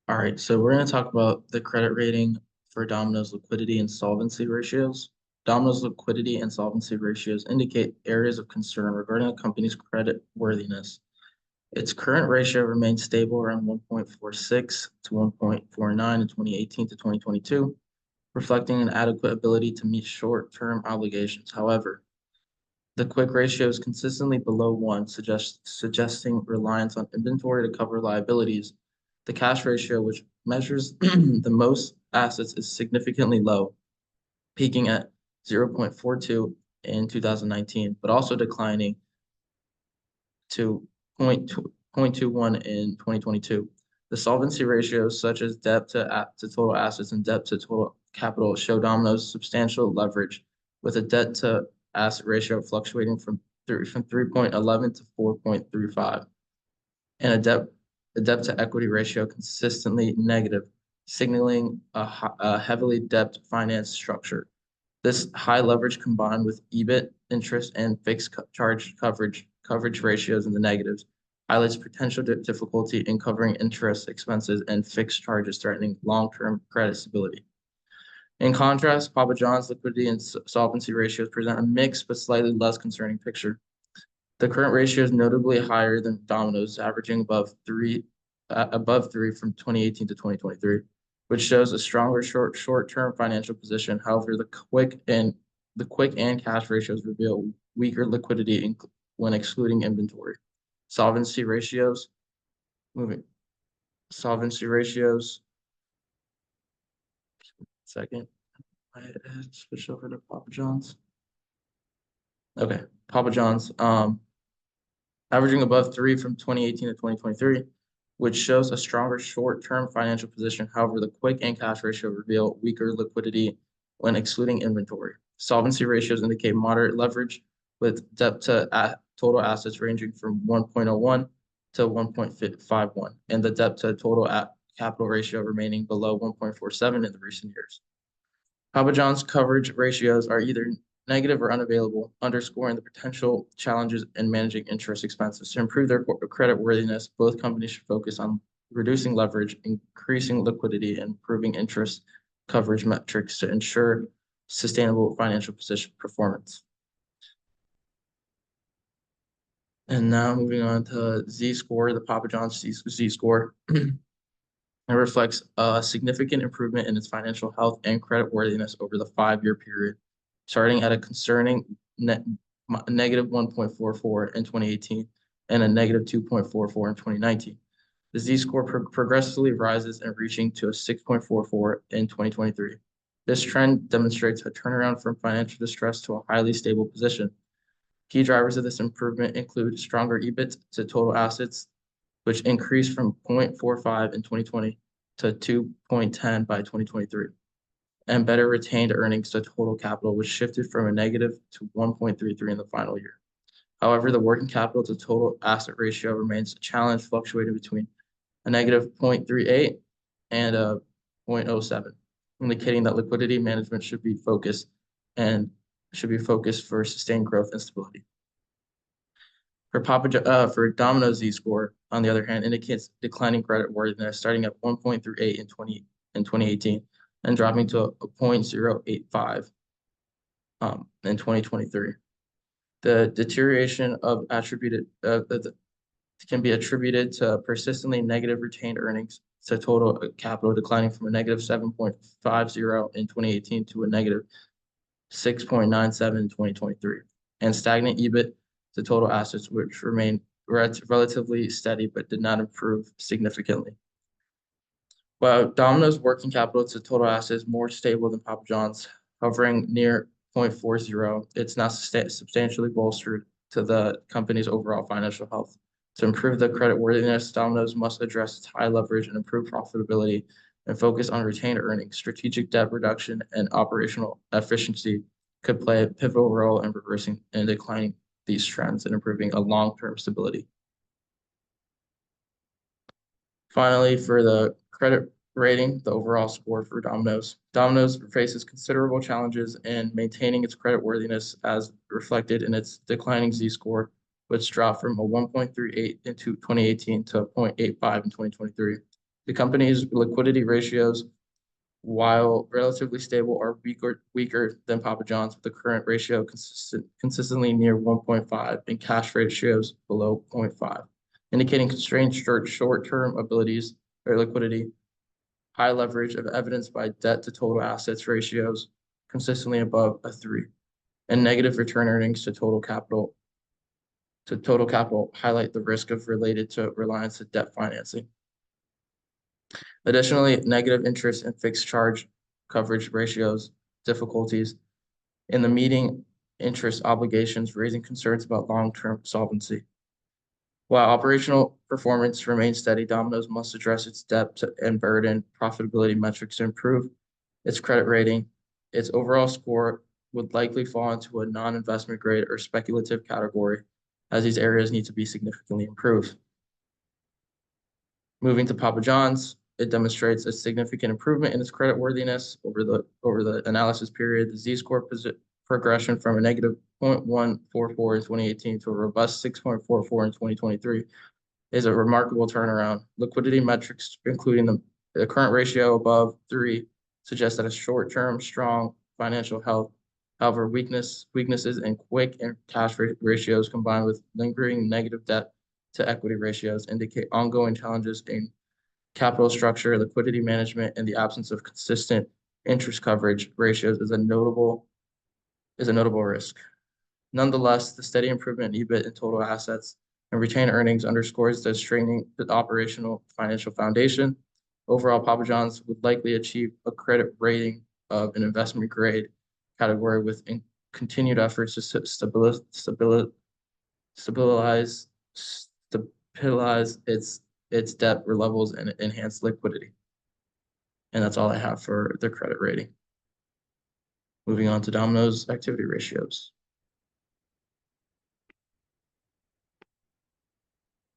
All right, so we're going to talk about the credit rating for Domino's liquidity and solvency ratios. Domino's liquidity and solvency ratios indicate areas of concern regarding a company's credit worthiness. Its current ratio remains stable around 1.46 to 1.49 in 2018 to 2022, reflecting an adequate ability to meet short-term obligations. However, the quick ratio is consistently below 1, suggesting reliance on inventory to cover liabilities. The cash ratio, which measures the most assets, is significantly low, peaking at 0.42 in 2019, but also declining to 0.21 in 2022. The solvency ratios, such as debt to total assets and debt to total capital, show Domino's substantial leverage, with a debt to asset ratio fluctuating from 3.11 to 4.35, and a debt to equity ratio consistently negative, signaling a heavily debt finance structure. This high leverage combined with EBIT, interest, and fixed charge coverage ratios in the negatives highlights potential difficulty in covering interest expenses and fixed charges, threatening long-term credit stability. In contrast, Papa John's liquidity and solvency ratios present a mixed but slightly less concerning picture. The current ratio is notably higher than Domino's, averaging above three from 2018 to 2023, which shows a stronger short-term financial position. However, the quick and cash ratios reveal weaker liquidity when excluding inventory. Solvency ratios, moving solvency ratios. Second, I had switched over to Papa John's. Okay, Papa John's, averaging above three from 2018 to 2023, which shows a stronger short-term financial position. However, the quick and cash ratio reveal weaker liquidity when excluding inventory. Solvency ratios indicate moderate leverage, with debt to total assets ranging from 1.01 to 1.51, and the debt to total capital ratio remaining below 1.47 in the recent years. Papa John's coverage ratios are either negative or unavailable, underscoring the potential challenges in managing interest expenses. To improve their credit worthiness, both companies should focus on reducing leverage, increasing liquidity, and improving interest coverage metrics to ensure sustainable financial position performance. And now moving on to Z-score, the Papa John's Z-score. It reflects a significant improvement in its financial health and credit worthiness over the 5-year period, starting at a concerning negative 1.44 in 2018 and a negative 2.44 in 2019. The Z-score progressively rises and reaching to a 6.44 in 2023. This trend demonstrates a turnaround from financial distress to a highly stable position. Key drivers of this improvement include stronger EBIT to total assets, which increased from 0.45 in 2020 to 2.10 by 2023, and better retained earnings to total capital, which shifted from a negative to 1.33 in the final year. However, the working capital to total asset ratio remains a challenge, fluctuating between a negative 0.38 and a 0.07, indicating that liquidity management should be focused for sustained growth and stability. For Domino's Z-score, on the other hand, indicates declining credit worthiness, starting at 1.38 in 2018 and dropping to a 0.085 in 2023. The deterioration can be attributed to persistently negative retained earnings to total capital, declining from a negative 7.50 in 2018 to a negative 6.97 in 2023, and stagnant EBIT to total assets, which remained relatively steady but did not improve significantly. While Domino's working capital to total assets is more stable than Papa John's, hovering near 0.40, it's now substantially bolstered to the company's overall financial health. To improve the credit worthiness, Domino's must address its high leverage and improve profitability and focus on retained earnings. Strategic debt reduction and operational efficiency could play a pivotal role in reversing and declining these trends and improving a long-term stability. Finally, for the credit rating, the overall score for Domino's. Domino's faces considerable challenges in maintaining its credit worthiness, as reflected in its declining Z-score, which dropped from a 1.38 in 2018 to a 0.85 in 2023. The company's liquidity ratios, while relatively stable, are weaker than Papa John's, with the current ratio consistently near 1.5 and cash ratios below 0.5, indicating constrained short-term abilities or liquidity, high leverage of evidenced by debt to total assets ratios consistently above a 3, and negative return earnings to total capital highlight the risk of related to reliance to debt financing. Additionally, negative interest and fixed charge coverage ratios difficulties in the meeting interest obligations, raising concerns about long-term solvency. While operational performance remains steady, Domino's must address its debt and burden profitability metrics to improve its credit rating. Its overall score would likely fall into a non-investment grade or speculative category, as these areas need to be significantly improved. Moving to Papa John's, it demonstrates a significant improvement in its credit worthiness over the analysis period. The Z-score progression from a negative 0.144 in 2018 to a robust 6.44 in 2023 is a remarkable turnaround. Liquidity metrics, including the current ratio above 3, suggest that a short-term strong financial health. However, weaknesses in quick and cash ratios combined with lingering negative debt to equity ratios indicate ongoing challenges in capital structure, liquidity management, and the absence of consistent interest coverage ratios is a notable risk. Nonetheless, the steady improvement in EBIT and total assets and retained earnings underscores the strengthening the operational financial foundation. Overall, Papa John's would likely achieve a credit rating of an investment grade category with continued efforts to stabilize its debt levels and enhance liquidity. And that's all I have for the credit rating. Moving on to Domino's activity ratios.